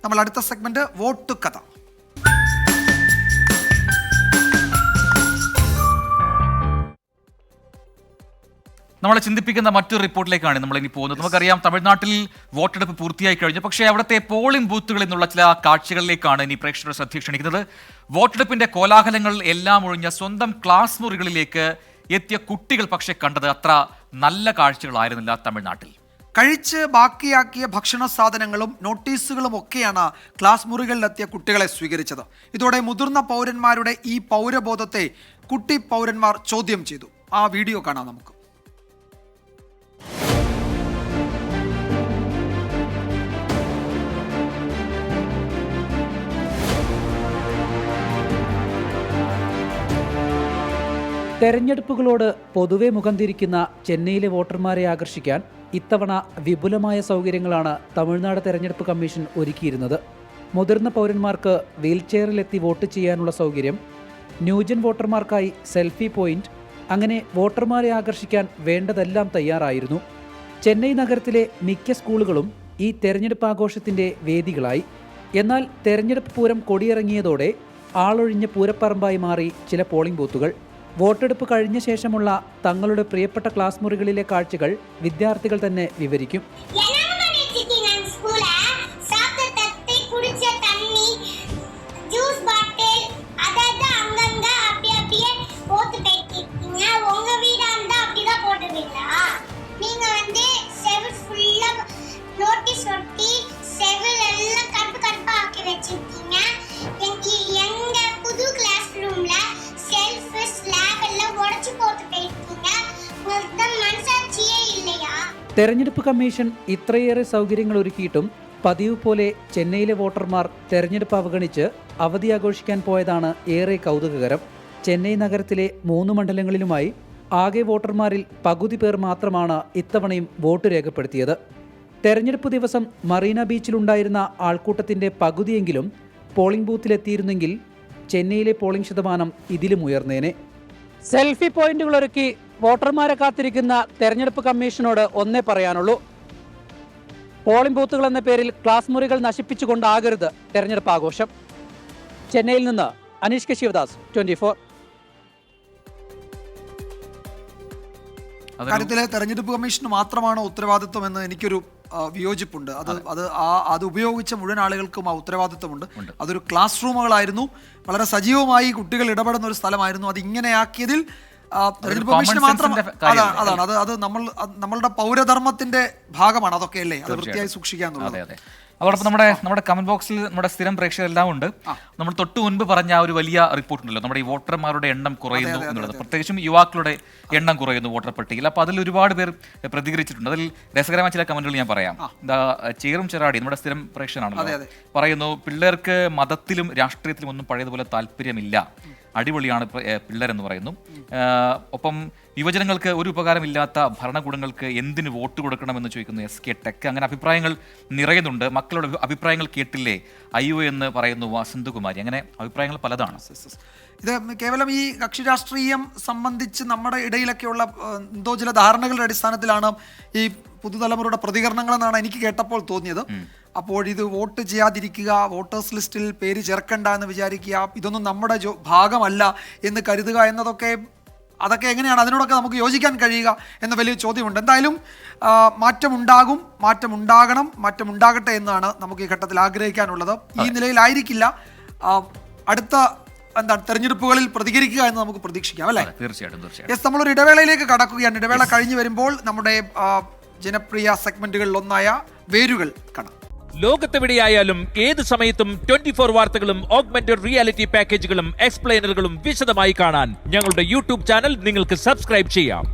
നമ്മൾ അടുത്ത segment vote കഥ. നമ്മളെ ചിന്തിപ്പിക്കുന്ന മറ്റൊരു റിപ്പോർട്ടിലേക്കാണ് നമ്മൾ ഇനി പോകുന്നത്. നമുക്കറിയാം, തമിഴ്നാട്ടിൽ വോട്ടെടുപ്പ് പൂർത്തിയായി കഴിഞ്ഞു. പക്ഷേ അവിടുത്തെ പോളിംഗ് ബൂത്തുകളിൽ നിന്നുള്ള ചില കാഴ്ചകളിലേക്കാണ് ഇനി പ്രേക്ഷകരുടെ ശ്രദ്ധ ക്ഷണിക്കുന്നത്. വോട്ടെടുപ്പിന്റെ കോലാഹലങ്ങൾ എല്ലാം ഒഴിഞ്ഞ സ്വന്തം ക്ലാസ് മുറികളിലേക്ക് എത്തിയ കുട്ടികൾ പക്ഷേ കണ്ടത് അത്ര നല്ല കാഴ്ചകളായിരുന്നില്ല തമിഴ്നാട്ടിൽ. കഴിച്ച് ബാക്കിയാക്കിയ ഭക്ഷണ സാധനങ്ങളും നോട്ടീസുകളും ഒക്കെയാണ് ക്ലാസ് മുറികളിലെത്തിയ കുട്ടികളെ സ്വീകരിച്ചത്. ഇതോടെ മുതിർന്ന പൗരന്മാരുടെ ഈ പൗരബോധത്തെ കുട്ടി പൗരന്മാർ ചോദ്യം ചെയ്തു. ആ വീഡിയോ കാണാം നമുക്ക്. തെരഞ്ഞെടുപ്പുകളോട് പൊതുവെ മുഖം തിരിക്കുന്ന ചെന്നൈയിലെ വോട്ടർമാരെ ആകർഷിക്കാൻ ഇത്തവണ വിപുലമായ സൗകര്യങ്ങളാണ് തമിഴ്നാട് തെരഞ്ഞെടുപ്പ് കമ്മീഷൻ ഒരുക്കിയിരുന്നത്. മുതിർന്ന പൗരന്മാർക്ക് വീൽചെയറിലെത്തി വോട്ട് ചെയ്യാനുള്ള സൗകര്യം, ന്യൂജൻ വോട്ടർമാർക്കായി സെൽഫി പോയിന്റ്, അങ്ങനെ വോട്ടർമാരെ ആകർഷിക്കാൻ വേണ്ടതെല്ലാം തയ്യാറായിരുന്നു. ചെന്നൈ നഗരത്തിലെ മിക്ക സ്കൂളുകളും ഈ തെരഞ്ഞെടുപ്പ് ആഘോഷത്തിന്റെ വേദികളായി. എന്നാൽ തെരഞ്ഞെടുപ്പ് പൂരം കൊടിയിറങ്ങിയതോടെ ആളൊഴിഞ്ഞ പൂരപ്പറമ്പായി മാറി ചില പോളിംഗ് ബൂത്തുകൾ. വോട്ടെടുപ്പ് കഴിഞ്ഞ ശേഷമുള്ള തങ്ങളുടെ പ്രിയപ്പെട്ട ക്ലാസ് മുറികളിലെ കാഴ്ചകൾ വിദ്യാർത്ഥികൾ തന്നെ വിവരിക്കും. തെരഞ്ഞെടുപ്പ് കമ്മീഷൻ ഇത്രയേറെ സൗകര്യങ്ങൾ ഒരുക്കിയിട്ടും പതിവ് പോലെ ചെന്നൈയിലെ വോട്ടർമാർ തെരഞ്ഞെടുപ്പ് അവഗണിച്ച് അവധി ആഘോഷിക്കാൻ പോയതാണ് ഏറെ കൗതുകകരം. ചെന്നൈ നഗരത്തിലെ 3 മണ്ഡലങ്ങളിലുമായി ആകെ വോട്ടർമാരിൽ പകുതി പേർ മാത്രമാണ് ഇത്തവണയും വോട്ട് രേഖപ്പെടുത്തിയത്. തെരഞ്ഞെടുപ്പ് ദിവസം മറീന ബീച്ചിലുണ്ടായിരുന്ന ആൾക്കൂട്ടത്തിന്റെ പകുതിയെങ്കിലും പോളിംഗ് ബൂത്തിലെത്തിയിരുന്നെങ്കിൽ ചെന്നൈയിലെ പോളിംഗ് ശതമാനം ഇതിലും ഉയർന്നേനെ. സെൽഫി പോയിന്റുകൾ ഒരുക്കി വോട്ടർമാരെ കാത്തിരിക്കുന്ന തെരഞ്ഞെടുപ്പ് കമ്മീഷനോട് ഒന്നേ പറയാനുള്ളൂ: പോളിംഗ് ബൂത്തുകൾ എന്ന പേരിൽ ക്ലാസ് മുറികൾ നശിപ്പിച്ചുകൊണ്ടാകരുത് തെരഞ്ഞെടുപ്പ് ആഘോഷം. ചെന്നൈയിൽ നിന്ന് അനീഷ് കെ ശിവദാസ്, 24. കാര്യത്തിലെ തെരഞ്ഞെടുപ്പ് കമ്മീഷന് മാത്രമാണ് ഉത്തരവാദിത്വം എന്ന് എനിക്കൊരു വിയോജിപ്പുണ്ട്. അത് ഉപയോഗിച്ച മുഴുവൻ ആളുകൾക്കും ആ ഉത്തരവാദിത്വമുണ്ട്. അതൊരു ക്ലാസ് റൂമുകളായിരുന്നു, വളരെ സജീവമായി കുട്ടികൾ ഇടപെടുന്ന ഒരു സ്ഥലമായിരുന്നു. അത് ഇങ്ങനെയാക്കിയതിൽ തെരഞ്ഞെടുപ്പ് കമ്മീഷന് മാത്രം അതാണ് അത് നമ്മളുടെ പൗരധർമ്മത്തിന്റെ ഭാഗമാണ് അതൊക്കെ അല്ലേ, അത് വൃത്തിയായി സൂക്ഷിക്കാന്നുള്ളത്. അതോടൊപ്പം നമ്മുടെ കമന്റ് ബോക്സിൽ നമ്മുടെ സ്ഥിരം പ്രേക്ഷകരെല്ലാം ഉണ്ട്. നമ്മൾ തൊട്ടു മുൻപ് പറഞ്ഞ ഒരു വലിയ റിപ്പോർട്ട് ഉണ്ടല്ലോ, നമ്മുടെ ഈ വോട്ടർമാരുടെ എണ്ണം കുറയുന്നു എന്നുള്ളത്, പ്രത്യേകിച്ചും യുവാക്കളുടെ എണ്ണം കുറയുന്നു വോട്ടർ പട്ടികയിൽ. അപ്പോൾ അതിൽ ഒരുപാട് പേർ പ്രതികരിച്ചിട്ടുണ്ട്. അതിൽ രസകരമായ ചില കമന്റുകൾ ഞാൻ പറയാം. ചേറും ചെറാടി നമ്മുടെ സ്ഥിരം പ്രേക്ഷകനാണല്ലോ, പറയുന്നു, പിള്ളേർക്ക് മതത്തിലും രാഷ്ട്രീയത്തിലും ഒന്നും പഴയതുപോലെ താല്പര്യമില്ല, അടിപൊളിയാണ് പിള്ളേരെന്ന് പറയുന്നു. ഒപ്പം യുവജനങ്ങൾക്ക് ഒരു ഉപകാരമില്ലാത്ത ഭരണകൂടങ്ങൾക്ക് എന്തിന് വോട്ട് കൊടുക്കണമെന്ന് ചോദിക്കുന്നു SK ടെക്. അങ്ങനെ അഭിപ്രായങ്ങൾ നിറയുന്നുണ്ട്. മക്കളുടെ അഭിപ്രായങ്ങൾ കേട്ടില്ലേ അയ്യോ എന്ന് പറയുന്നു വസന്തകുമാരി. അങ്ങനെ അഭിപ്രായങ്ങൾ പലതാണ്. ഇത് കേവലം ഈ കക്ഷി രാഷ്ട്രീയം സംബന്ധിച്ച് നമ്മുടെ ഇടയിലൊക്കെയുള്ള എന്തോ ചില ധാരണകളുടെ അടിസ്ഥാനത്തിലാണ് ഈ പുതുതലമുറയുടെ പ്രതികരണങ്ങളെന്നാണ് എനിക്ക് കേട്ടപ്പോൾ തോന്നിയത്. അപ്പോൾ ഇത് വോട്ട് ചെയ്യാതിരിക്കുക, വോട്ടേഴ്സ് ലിസ്റ്റിൽ പേര് ചേർക്കണ്ട എന്ന് വിചാരിക്കുക, ഇതൊന്നും നമ്മുടെ ഭാഗമല്ല എന്ന് കരുതുക എന്നതൊക്കെ അതൊക്കെ എങ്ങനെയാണ്, അതിനോടൊക്കെ നമുക്ക് യോജിക്കാൻ കഴിയുക എന്ന വലിയ ചോദ്യമുണ്ട്. എന്തായാലും മാറ്റമുണ്ടാകും, മാറ്റമുണ്ടാകണം, മാറ്റമുണ്ടാകട്ടെ എന്നാണ് നമുക്ക് ഈ ഘട്ടത്തിൽ ആഗ്രഹിക്കാനുള്ളത്. ഈ നിലയിലായിരിക്കില്ല അടുത്ത തെരഞ്ഞെടുപ്പുകളിൽ പ്രതികരിക്കുക എന്ന് നമുക്ക് പ്രതീക്ഷിക്കാം, അല്ലേ? തീർച്ചയായിട്ടും. യെസ്, നമ്മളൊരു ഇടവേളയിലേക്ക് കടക്കുകയാണ്. ഇടവേള കഴിഞ്ഞ് വരുമ്പോൾ നമ്മുടെ ജനപ്രിയ സെഗ്മെന്റുകളിൽ ഒന്നായ വേരുകൾ കാണാം. ലോകത്തെവിടെയായാലും ഏത് സമയത്തും 24 വാർത്തകളും ഓഗ്മെന്റഡ് റിയാലിറ്റി പാക്കേജുകളും എക്സ്പ്ലെയിനറുകളും വിശദമായി കാണാൻ ഞങ്ങളുടെ യൂട്യൂബ് ചാനൽ നിങ്ങൾക്ക് സബ്സ്ക്രൈബ് ചെയ്യാം.